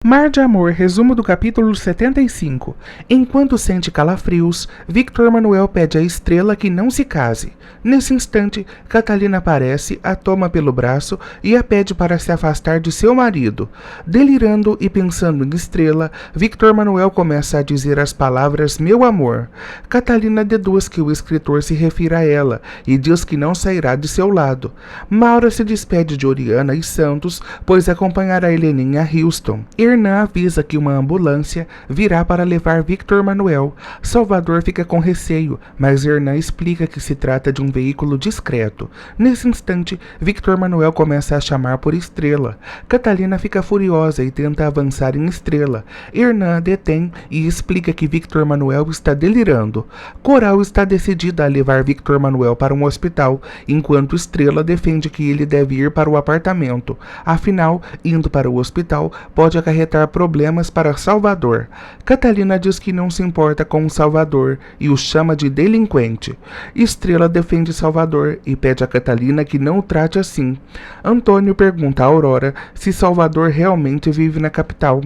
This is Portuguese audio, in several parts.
Mar de Amor, resumo do capítulo 75. Enquanto sente calafrios, Victor Manuel pede à Estrela que não se case. Nesse instante, Catalina aparece, a toma pelo braço e a pede para se afastar de seu marido. Delirando e pensando em Estrela, Victor Manuel começa a dizer as palavras meu amor. Catalina deduz que o escritor se refere a ela e diz que não sairá de seu lado. Maura se despede de Oriana e Santos, pois acompanhará Heleninha a Houston. Hernan avisa que uma ambulância virá para levar Victor Manuel. Salvador fica com receio, mas Hernan explica que se trata de um veículo discreto. Nesse instante, Victor Manuel começa a chamar por Estrela. Catalina fica furiosa e tenta avançar em Estrela. Hernan detém e explica que Victor Manuel está delirando. Coral está decidida a levar Victor Manuel para um hospital, enquanto Estrela defende que ele deve ir para o apartamento. Afinal, indo para o hospital, pode acarretar problemas para Salvador. Catalina diz que não se importa com Salvador e o chama de delinquente. Estrela defende Salvador e pede a Catalina que não o trate assim. Antônio pergunta a Aurora se Salvador realmente vive na capital.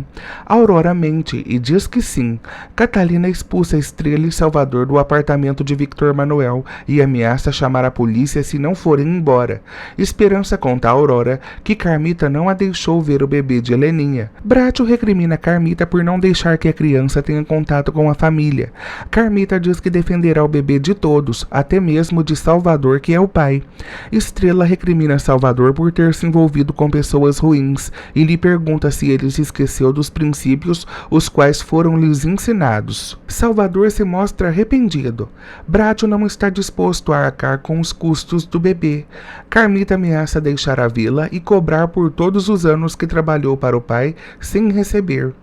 Aurora mente e diz que sim. Catalina expulsa Estrela e Salvador do apartamento de Victor Manuel e ameaça chamar a polícia se não forem embora. Esperança conta a Aurora que Carmita não a deixou ver o bebê de Heleninha. Bracho recrimina Carmita por não deixar que a criança tenha contato com a família. Carmita diz que defenderá o bebê de todos, até mesmo de Salvador, que é o pai. Estrela recrimina Salvador por ter se envolvido com pessoas ruins e lhe pergunta se ele se esqueceu dos princípios os quais foram lhes ensinados. Salvador se mostra arrependido. Bracho não está disposto a arcar com os custos do bebê. Carmita ameaça deixar a vila e cobrar por todos os anos que trabalhou para o pai sem receber.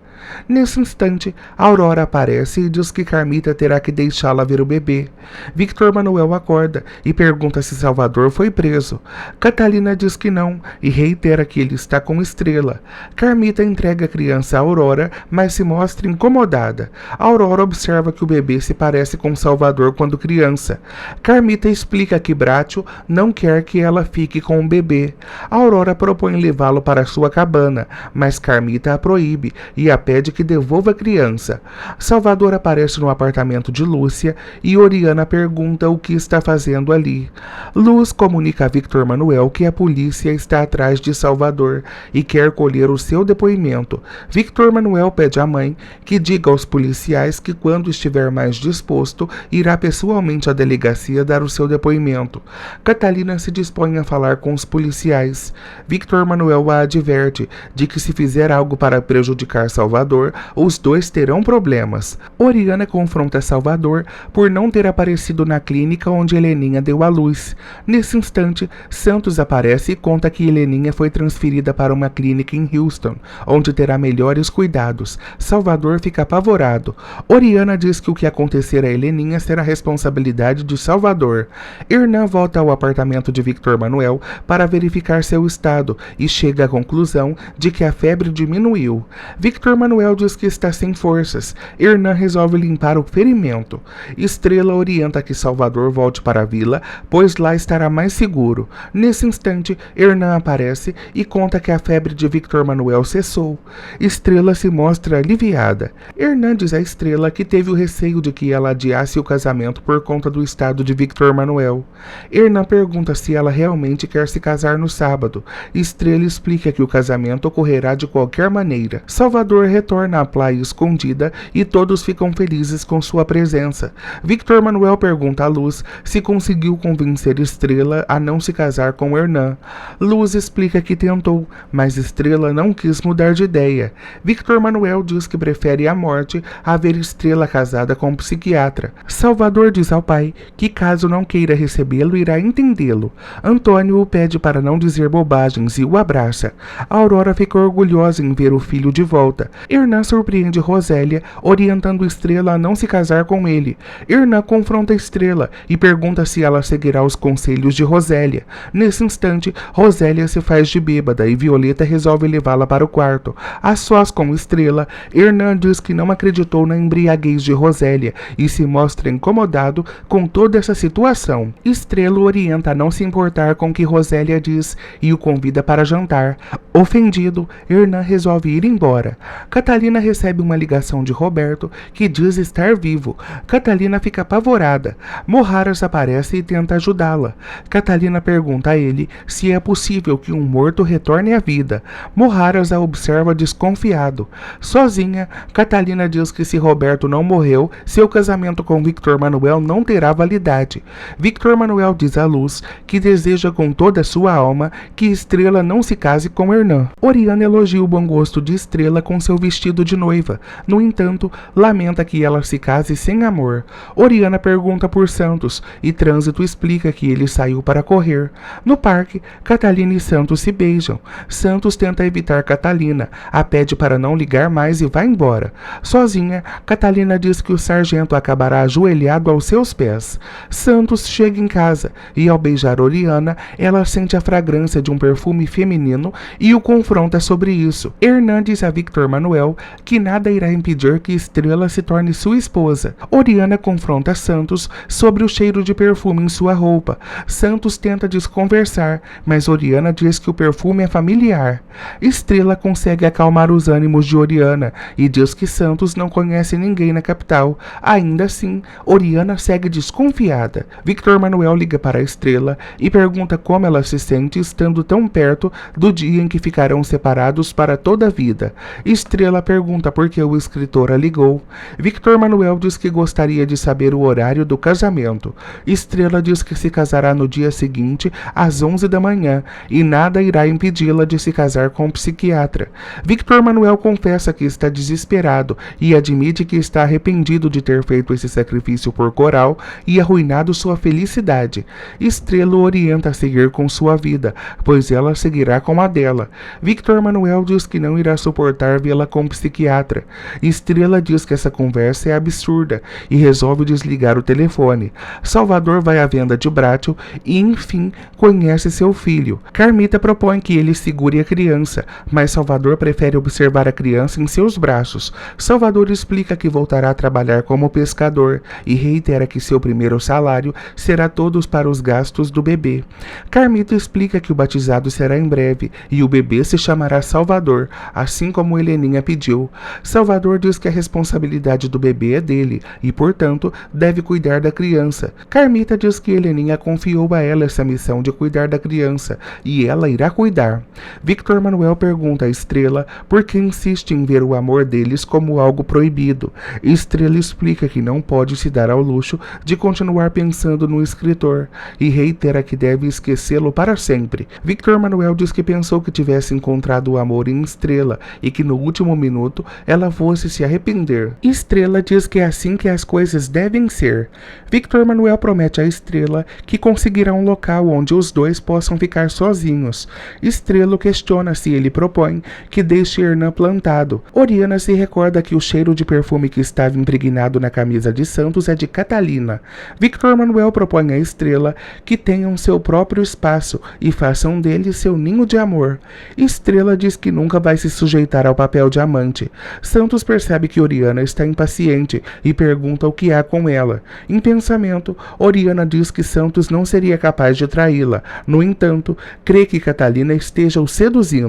Nesse instante, Aurora aparece e diz que Carmita terá que deixá-la ver o bebê. Victor Manuel acorda e pergunta se Salvador foi preso. Catalina diz que não e reitera que ele está com Estrela. Carmita entrega a criança a Aurora, mas se mostra incomodada. Aurora observa que o bebê se parece com Salvador quando criança. Carmita explica que Bracho não quer que ela fique com o bebê. Aurora propõe levá-lo para sua cabana, mas Carmita a proíbe e a pede que devolva a criança. Salvador aparece no apartamento de Lúcia e Oriana pergunta o que está fazendo ali. Luz comunica a Victor Manuel que a polícia está atrás de Salvador e quer colher o seu depoimento. Victor Manuel pede à mãe que diga aos policiais que quando estiver mais disposto, irá pessoalmente à delegacia dar o seu depoimento. Catalina se dispõe a falar com os policiais. Victor Manuel a adverte de que se fizer algo para prejudicar Salvador, os dois terão problemas. Oriana confronta Salvador por não ter aparecido na clínica onde Heleninha deu à luz. Nesse instante, Santos aparece e conta que Heleninha foi transferida para uma clínica em Houston, onde terá melhores cuidados. Salvador fica apavorado. Oriana diz que o que acontecer a Heleninha será responsabilidade de Salvador. Hernan volta ao apartamento de Victor Manuel para verificar seu estado e chega à conclusão de que a febre diminuiu. Victor Manuel diz que está sem forças. Hernan resolve limpar o ferimento. Estrela orienta que Salvador volte para a vila, pois lá estará mais seguro. Nesse instante, Hernan aparece e conta que a febre de Victor Manuel cessou. Estrela se mostra aliviada. Hernan diz a Estrela que teve o receio de que ela adiasse o casamento por conta do estado de Victor Manuel. Hernan pergunta se ela realmente quer se casar no sábado. Estrela explica que o casamento ocorrerá de qualquer maneira. Salvador retorna à praia escondida e todos ficam felizes com sua presença. Victor Manuel pergunta a Luz se conseguiu convencer Estrela a não se casar com Hernan. Luz explica que tentou, mas Estrela não quis mudar de ideia. Victor Manuel diz que prefere a morte a ver Estrela casada com um psiquiatra. Salvador diz ao pai que caso não queira recebê-lo, irá entendê-lo. Antônio o pede para não dizer bobagens e o abraça. Aurora fica orgulhosa em ver o filho de volta. Hernan surpreende Rosélia, orientando Estrela a não se casar com ele. Hernan confronta Estrela e pergunta se ela seguirá os conselhos de Rosélia. Nesse instante, Rosélia se faz de bêbada e Violeta resolve levá-la para o quarto. A sós com Estrela, Hernan diz que não acreditou na embriaguez de Rosélia e se mostra incomodado com toda essa situação. Estrela o orienta a não se importar com o que Rosélia diz e o convida para jantar. Ofendido, Hernan resolve ir embora. Catalina recebe uma ligação de Roberto que diz estar vivo. Catalina fica apavorada. Moharas aparece e tenta ajudá-la. Catalina pergunta a ele se é possível que um morto retorne à vida. Moharas a observa desconfiado. Sozinha, Catalina diz que se Roberto não morreu, seu casamento com Victor Manuel não terá validade. Victor Manuel diz à Luz que deseja com toda a sua alma que Estrela não se case com Hernan. Oriana elogia o bom gosto de Estrela com seu vestido de noiva. No entanto, lamenta que ela se case sem amor. Oriana pergunta por Santos e Trânsito explica que ele saiu para correr. No parque, Catalina e Santos se beijam. Santos tenta evitar Catalina, a pede para não ligar mais e vai embora. Sozinha, Catalina diz que o sargento acabará ajoelhado aos seus pés. Santos chega em casa e, ao beijar Oriana, ela sente a fragrância de um perfume feminino e o confronta sobre isso. Hernan diz a Victor Manuel que nada irá impedir que Estrela se torne sua esposa. Oriana confronta Santos sobre o cheiro de perfume em sua roupa. Santos tenta desconversar, mas Oriana diz que o perfume é familiar. Estrela consegue acalmar os ânimos de Oriana e diz que Santos não conhece ninguém na capital. Ainda assim, Oriana segue desconfiada. Victor Manuel liga para Estrela e pergunta como ela se sente estando tão perto do dia em que ficarão separados para toda a vida. Estrela pergunta por que o escritor a ligou. Victor Manuel diz que gostaria de saber o horário do casamento. Estrela diz que se casará no dia seguinte, às 11 da manhã, e nada irá impedi-la de se casar com o psiquiatra. Victor Manuel confessa que está desesperado e admite que está arrependido de ter feito esse sacrifício por Coral e arruinado sua felicidade. Estrela o orienta a seguir com sua vida, pois ela seguirá com a dela. Victor Manuel diz que não irá suportar vê-la com o psiquiatra. Estrela diz que essa conversa é absurda e resolve desligar o telefone. Salvador vai à venda de Brátil e, enfim, conhece seu filho. Carmita propõe que ele segure a criança, mas Salvador prefere observar a criança em seus braços. Salvador explica que voltará a trabalhar como pescador e reitera que seu primeiro salário será todos para os gastos do bebê. Carmita explica que o batizado será em breve e o bebê se chamará Salvador, assim como Heleninha pediu. Salvador diz que a responsabilidade do bebê é dele e, portanto, deve cuidar da criança. Carmita diz que Heleninha confiou a ela essa missão de cuidar da criança e ela irá cuidar. Victor Manuel pergunta a Estrela por que insiste em ver o amor deles como algo proibido. Estrela explica que não pode se dar ao luxo de continuar pensando no escritor e reitera que deve esquecê-lo para sempre. Victor Manuel diz que pensou que tivesse encontrado o amor em Estrela e que no último minuto ela fosse se arrepender. Estrela diz que é assim que as coisas devem ser. Victor Manuel promete a Estrela que conseguirá um local onde os dois possam ficar sozinhos. Estrela questiona se ele propõe que deixe Hernan plantado. Oriana se recorda que o cheiro de perfume que estava impregnado na camisa de Santos é de Catalina. Victor Manuel propõe a Estrela que tenham seu próprio espaço e façam dele seu ninho de amor. Estrela diz que nunca vai se sujeitar ao papel de amante. Santos percebe que Oriana está impaciente e pergunta o que há com ela. Em pensamento, Oriana diz que Santos não seria capaz de traí-la. No entanto, crê que Catalina esteja o seduzindo.